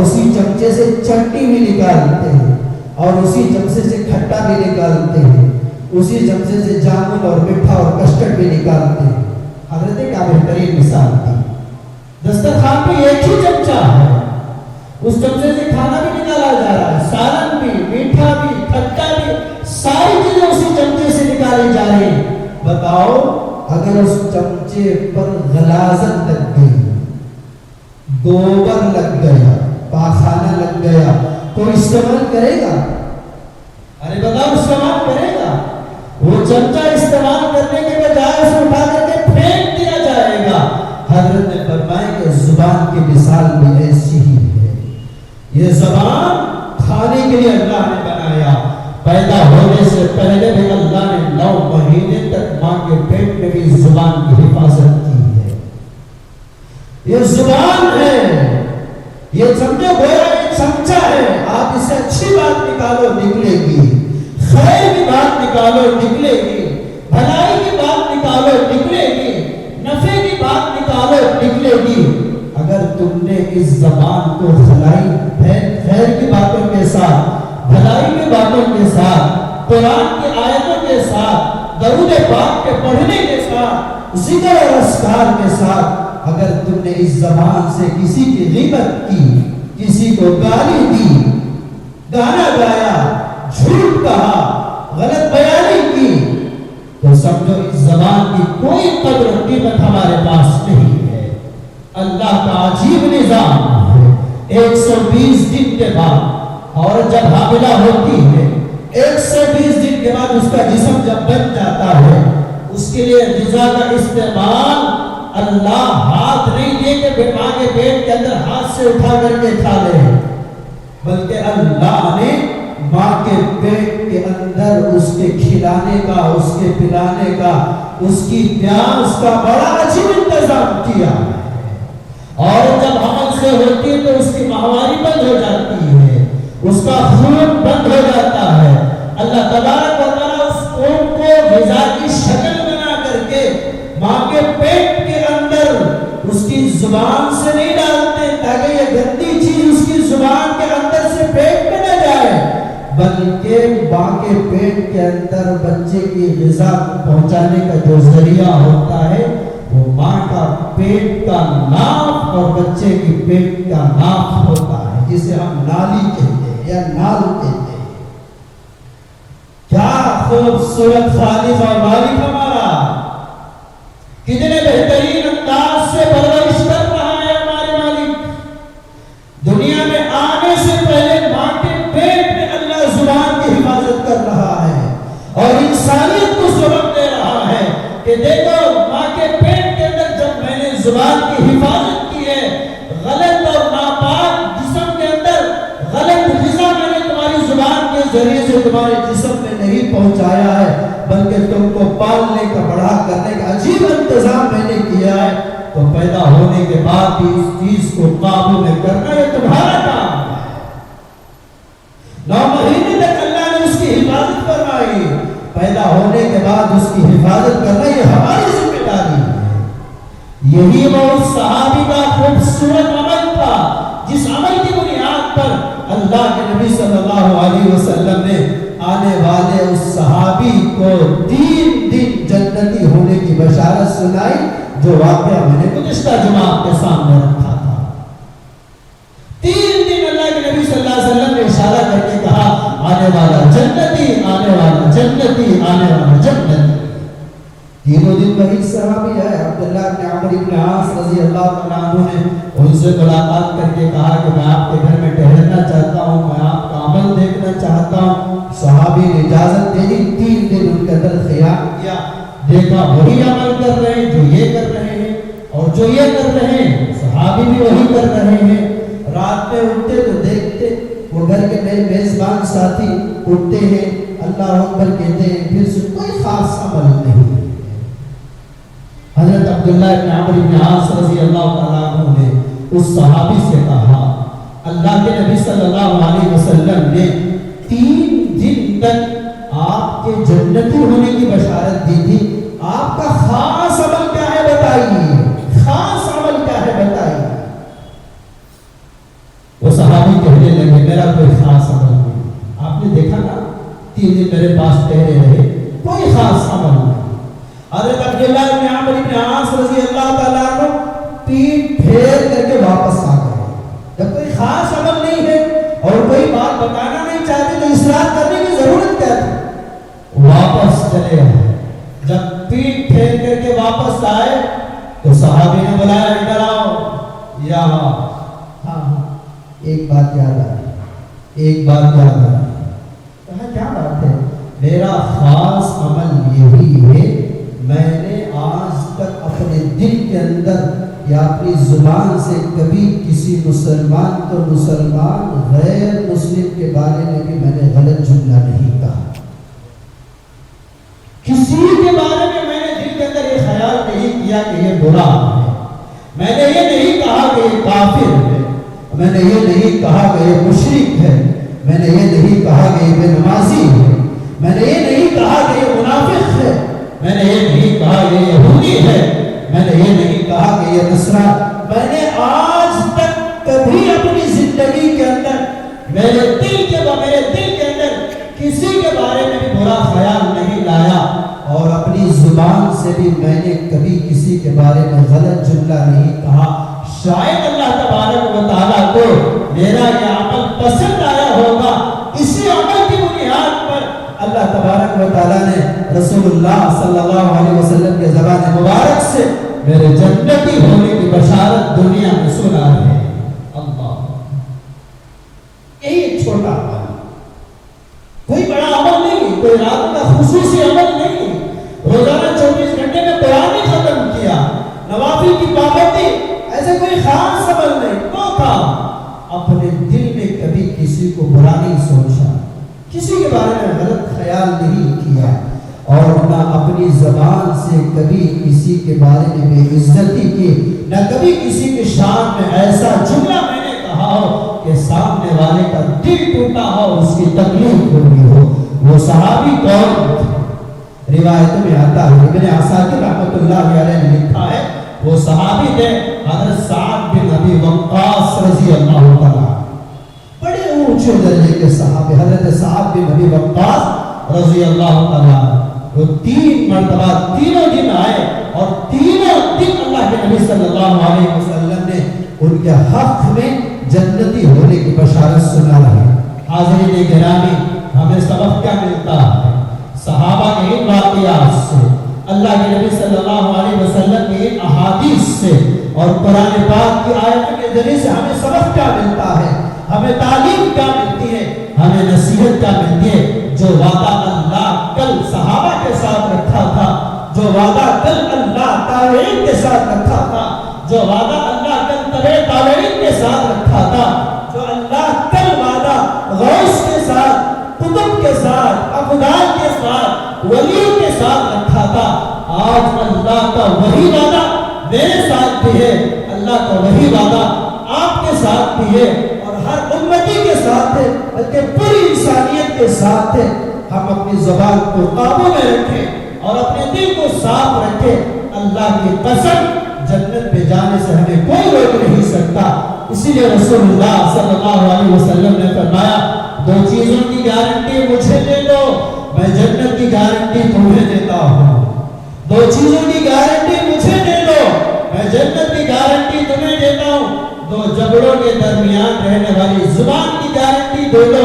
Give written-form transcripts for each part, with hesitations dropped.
اسی چمچے سے چٹنی بھی نکالتے ہیں اور اسی چمچے سے کھٹا بھی نکالتے ہیں، اسی چمچے سے جامن اور میٹھا اور کسٹرڈ بھی نکالتے ہیں۔ حضرت کیا بہترین مثال تھی، دسترخوان پہ ایک ہی چمچہ ہے، اس چمچے سے کھانا بھی نکالا جا رہا ہے، سالن بھی، میٹھا بھی، کھٹا بھی، ساری چیزیں اسی چمچے سے نکالی جا رہی ہیں۔ بتاؤ اگر اس چمچے پر غلاظت لگ گئی، گوبر لگ گیا، پاخانہ لگ گیا، تو استعمال کرے گا؟ ارے بتاؤ استعمال کرے گا؟ وہ چمچہ استعمال کرنے کے بجائے اسے اٹھا کر کے پھینک دیا جائے گا۔ حضرت نے فرمایا کہ زبان کی مثال بھی ایسی ہی ہے۔ یہ زبان کھانے کے لیے اللہ نے بنایا، پیدا ہونے سے پہلے بھی اللہ نے 9 مہینے تک ماں کے پیٹ میں بھی زبان کی حفاظت کی ہے۔ یہ زبان ہے، یہ سمجھو گویا ایک چمچہ ہے، آپ اس سے اچھی بات نکالو نکلے گی، خیر کی بات نکالو نکلے گی، بھلائی کی بات نکالو نکلے گی، نفع کی بات نکالو نکلے گی۔ اگر تم نے اس زبان کو خیر کی باتوں کے ساتھ، بھلائی کی باتوں کے ساتھ، قرآن کی آیتوں کے ساتھ، درود پاک کے پڑھنے کے ساتھ، ذکر اور اذکار کے ساتھ، اگر تم نے اس زبان سے کسی کی غیبت کی، کسی کو گالی دی، گانا گایا، جھوٹ کہا، غلط بیانی کی، تو سمجھو اس زبان کی کوئی قدر و قیمت ہمارے پاس نہیں ہے۔ اللہ کا عجیب نظام ہے، 120 دن کے بعد عورت جب حاملہ ہوتی ہے، 120 دن کے بعد اس کا جسم جب بن جاتا ہے، اس کے لیے غذا کا استعمال اللہ ہاتھ نہیں دے کہ ماں کے پیٹ کے اندر ہاتھ سے اٹھا کر کے کھا لے، بلکہ اللہ نے ماں کے پیٹ کے اندر اس کے کھلانے کا، اس کے پلانے کا، اس کی پیاس کا بڑا عجیب انتظام کیا۔ اور جب حمل سے ہوتی ہے تو اس کی ماہواری بند ہو جاتی ہے، اس کا خون بند ہو جاتا ہے۔ اللہ تبارک و تعالیٰ اس خون کو غذا کی شکل بنا کر کے ماں کے پیٹ کے اندر اس کی زبان سے نہیں ڈالتے تاکہ یہ گندی چیز اس کی زبان کے اندر سے پیٹ میں نہ جائے، بلکہ ماں کے پیٹ کے اندر بچے کی غذا پہنچانے کا جو ذریعہ ہوتا ہے وہ ماں کا پیٹ کا ناف اور بچے کی پیٹ کا ناف ہوتا ہے، جسے ہم نالی کہتے ہیں یا نال کہتے ہیں۔ کیا خوبصورت خالق اور مالک ہمارا، کتنے بہترین انداز سے پرورش کر رہا ہے ہمارے مالک۔ دنیا میں آنے سے پہلے ماں کے پیٹ میں اللہ زبان کی حفاظت کر رہا ہے اور انسانیت کو سبق دے رہا ہے کہ دیکھو ماں کے پیٹ کے اندر جب میں نے زبان کی حفاظت کی ہے، غلط اور ناپاک جسم کے اندر غلط غذا میں نے تمہاری زبان کے ذریعے سے تمہارے جسم میں نہیں پہنچایا ہے، بلکہ تم کو پالنے کا، بڑا کرنے کا عجیب انتظام میں نے کیا ہے، تو پیدا ہونے کے بعد بھی اس چیز کو قابو میں کرنا یہ تمہارا کام ہے۔ 9 مہینے تک اللہ نے اس کی حفاظت فرمائی، پیدا ہونے کے بعد اس کی حفاظت کرنا یہ ہماری ذمہ داری ہے۔ یہی وہ صحابی کا خوبصورت عمل تھا جس عمل کی بنیاد پر اللہ کے نبی صلی اللہ علیہ وسلم نے آنے والے اس صحابی کو 3 دن جنتی ہونے کی بشارت سنائی، جو واقعہ میں نے گزشتہ جمعہ آپ کے سامنے رکھا تھا۔ 3 دن اللہ کے نبی صلی اللہ علیہ وسلم نے اشارہ کر کے کہا آنے والا جنتی، آنے والا جنتی، آنے والا جنتی۔ 3 دن وہی صحابی ہے عبداللہ بن عمرو بن عاص رضی اللہ تعالیٰ عنہ نے ان سے ملاقات کر کے کہا کہ میں آپ کے گھر میں ٹہرنا چاہتا ہوں، میں آپ کا عمل دیکھنا چاہتا ہوں۔ صحابی نے اجازت دے دی، 3 دن ان کے اندر قیام کیا، دیکھا وہی عمل کر رہے ہیں جو یہ کر رہے ہیں، اور جو یہ کر رہے ہیں صحابی بھی وہی کر رہے ہیں۔ رات میں اٹھتے تو دیکھتے وہ گھر کے میزبان ساتھی اٹھتے ہیں، اللہ اکبر کہتے ہیں، پھر سے کوئی خاص عمل نہیں۔ حضرت عبداللہ بن عمرو بن عاص رضی اللہ تعالیٰ عنہ نے اس صحابی سے کہا اللہ کے نبی صلی اللہ علیہ وسلم نے 3 دن تک آپ کے جنتی ہونے کی بشارت دی تھی، آپ کا خاص عمل کیا ہے بتائیے، خاص عمل کیا ہے بتائیے۔ وہ صحابی میرے پاس ٹھہرے رہے، کوئی خاص عمل نہیں۔ حضرت عبداللہ بن عمرو بن عاص رضی اللہ تعالیٰ عنہ پیٹ پھیر کر کے واپس آ گئے۔ جب کوئی خاص عمل نہیں ہے اور کوئی بات بتانا نہیں چاہتے تو اصرار کرنے کی ضرورت کیا تھی؟ واپس چلے آئے۔ جب پیٹ پھیر کر کے واپس آئے تو صحابی نے بلایا، ادھر آؤ یہاں۔ ہاں ایک بات یاد آ رہی، ایک بات یاد آ رہی۔ کہا کیا بات ہے؟ میرا خاص عمل یہی ہے، میں نے آج تک اپنے دل کے اندر یا اپنی زبان سے کبھی کسی مسلمان کو مسلمان غیر مسلم کے بارے میں بھی میں نے غلط جملہ نہیں کہا۔ کسی کے بارے میں میں نے دل کے اندر یہ خیال نہیں کیا کہ یہ برا ہے، میں نے یہ نہیں کہا کہ یہ کافر ہے، میں نے یہ نہیں کہا کہ یہ مشرک ہے، میں نے یہ نہیں کہا کہ یہ بے نمازی ہے، میں نے یہ نہیں کہا کہ یہ منافق ہے، میں نے یہ نہیں کہا کہ یہ یہودی ہے، میں نے یہ نہیں کہا کہ یہ نصرانی۔ میں نے آج تک کبھی اپنی زندگی کے اندر میرے دل کے اندر کسی کے بارے میں بھی برا خیال نہیں لایا، اور اپنی زبان سے بھی میں نے کبھی کسی کے بارے میں غلط جملہ نہیں کہا۔ شاید اللہ تبارک و تعالیٰ کو میرا یہ عمل پسند آیا ہوگا، اسی عمل کی بنیاد پر اللہ تبارک و تعالیٰ نے رسول اللہ صلی اللہ علیہ وسلم کے زبان مبارک سے میرے جنتی ہونے کی بشارت دنیا میں سنا ہے۔ اللہ، یہی ایک چھوٹا عمل، کوئی بڑا عمل نہیں، کوئی رات کا خصوصی عمل نہیں، روزانہ 24 گھنٹے میں قرآن ختم کیا، نوافل کی پابندی، ایسے کوئی خاص عمل نہیں۔ تو تھا اپنے دل میں کبھی کسی کو برا نہیں سوچا، کسی کے بارے میں غلط خیال نہیں کیا، اور نہ اپنی زبان سے کبھی کسی کے بارے میں بے عزتی کی، نہ کبھی کسی کے شان میں ایسا جملہ میں نے کہا ہو کہ سامنے والے کا دل ٹوٹا ہو، اس کی تکلیف ہوئی ہو۔ وہ صحابی کون تھے؟ روایت میں آتا ہے، ابن عساکر رحمۃ اللہ علیہ نے لکھا ہے، وہ صحابی تھے حضرت سعد بن ابی وقاص رضی اللہ تعالیٰ، بڑے اونچے درجے کے صحابی حضرت سعد بن ابی وقاص رضی اللہ تعالیٰ۔ وہ 3 مرتبہ تینوں دن آئے اور تینوں دن اللہ کے نبی صلی اللہ علیہ وسلم نے ان کے حق میں جنتی ہونے کی بشارت سنا رہے۔ حاضرین گرامی، ہمیں سبق کیا ملتا ہے صحابہ کے ان واقعات سے، اللہ کے نبی صلی اللہ علیہ وسلم کے ان احادیث سے اور قرآن پاک کی آیتوں کے ذریعے سے ہمیں سبق کیا ملتا ہے، ہمیں تعلیم کیا ملتی ہے، ہمیں نصیحت کیا ملتی ہے؟ جو وعدہ اللہ کل صحابہ کے ساتھ رکھا تھا، جو وعدہ کل اللہ تابعین کے ساتھ رکھا تھا، جو وعدہ اللہ کل تبع تابعین کے ساتھ رکھا تھا، جو اللہ کل وعدہ غوث کے ساتھ، قطب کے ساتھ، افضال کے ساتھ، ولیوں کے ساتھ رکھا تھا، آج اللہ کا وہی وعدہ میرے ساتھ بھی ہے، اللہ کا وہی وعدہ آپ کے ساتھ بھی ہے، اور ہر امتی کے ساتھ ہے، بلکہ پوری انسانیت کے ساتھ ہے۔ ہم اپنی زبان کو قابو میں رکھیں اور اپنے دل کو صاف رکھیں، اللہ کی قسم جنت پہ جانے سے ہمیں کوئی روک نہیں سکتا۔ اسی لیے رسول اللہ صلی اللہ علیہ وسلم نے فرمایا، 2 چیزوں کی گارنٹی مجھے دے دو، میں جنت کی گارنٹی تمہیں دیتا ہوں۔ 2 چیزوں کی گارنٹی مجھے دے دو، میں جنت کی گارنٹی تمہیں دیتا ہوں۔ 2 جبڑوں کے درمیان رہنے والی زبان کی گارنٹی دے دو،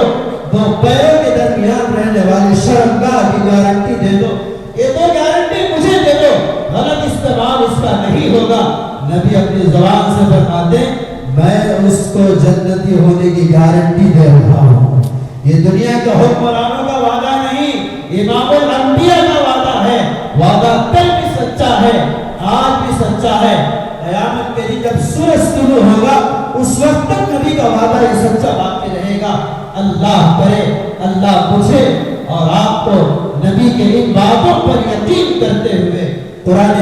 2 پیروں کے درمیان رہنے والی شرمگاہ کی گارنٹی دے دو۔ یہ 2 گارنٹی مجھے دے دو، غلط استعمال اس کا نہیں ہوگا۔ نبی اپنی زبان سے فرماتے ہیں، میں اس کو جنتی ہونے کی گارنٹی دے رہا ہوں۔ یہ دنیا کے حکمرانوں کا وعدہ نہیں، امام الانبیاء کا وعدہ ہے۔ وعدہ کل بھی سچا ہے، آج بھی سچا ہے، قیامت کے دن جب سورج طلوع ہوگا اس وقت تک نبی کا وعدہ یہ سچا باقی رہے گا۔ اللہ کرے اللہ مجھے اور آپ کو نبی کے ان باتوں پر یقین کرتے ہوئے، قرآن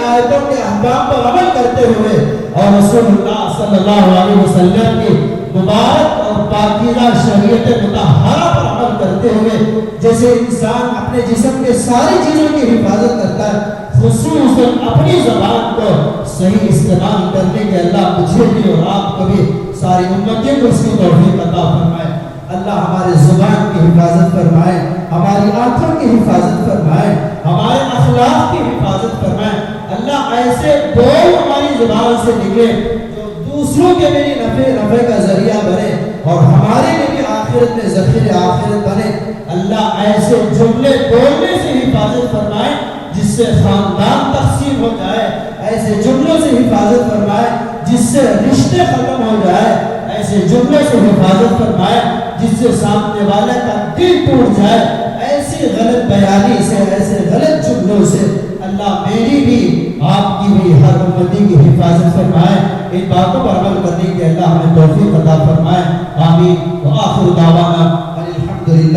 آیتوں کے احکام پر عمل کرتے ہوئے، اور رسول اللہ صلی اللہ علیہ وسلم کی مبارک اور پاکیزہ شریعت مطہرہ پر عمل کرتے ہوئے، جیسے انسان اپنے جسم کے ساری چیزوں کی حفاظت کرتا ہے، خصوصاً اپنی زبان کو صحیح استعمال کرنے کے اللہ مجھے بھی اور آپ کو بھی ساری امتوں کو اس کی توفیق عطا فرمائے۔ اللہ ہمارے زبان کی حفاظت فرمائے، ہماری آنکھوں کی حفاظت فرمائے، ہمارے اخلاق کی حفاظت فرمائے۔ اللہ ایسے بول ہماری زبان سے نکلے جو دوسروں کے لیے نفع کا ذریعہ بنے اور ہمارے لیے بھی آخرت میں ذخیرہ آخرت بنے۔ اللہ ایسے جملے بولنے سے حفاظت فرمائے جس سے خاندان تقسیم ہو جائے، ایسے جملوں سے حفاظت فرمائے جس سے رشتے ختم ہو جائے، ایسے جملوں سے حفاظت فرمائے جس سے سامنے والے کا دل ٹوٹ جائے، ایسی غلط بیانی سے، ایسے غلط جملوں سے اللہ میری بھی آپ کی بھی ہر امتی کی حفاظت فرمائے۔ ان باتوں پر عمل کرنے کے اللہ ہمیں توفیق عطا فرمائے۔ آمین۔ وآخر دعوانا الحمدللہ۔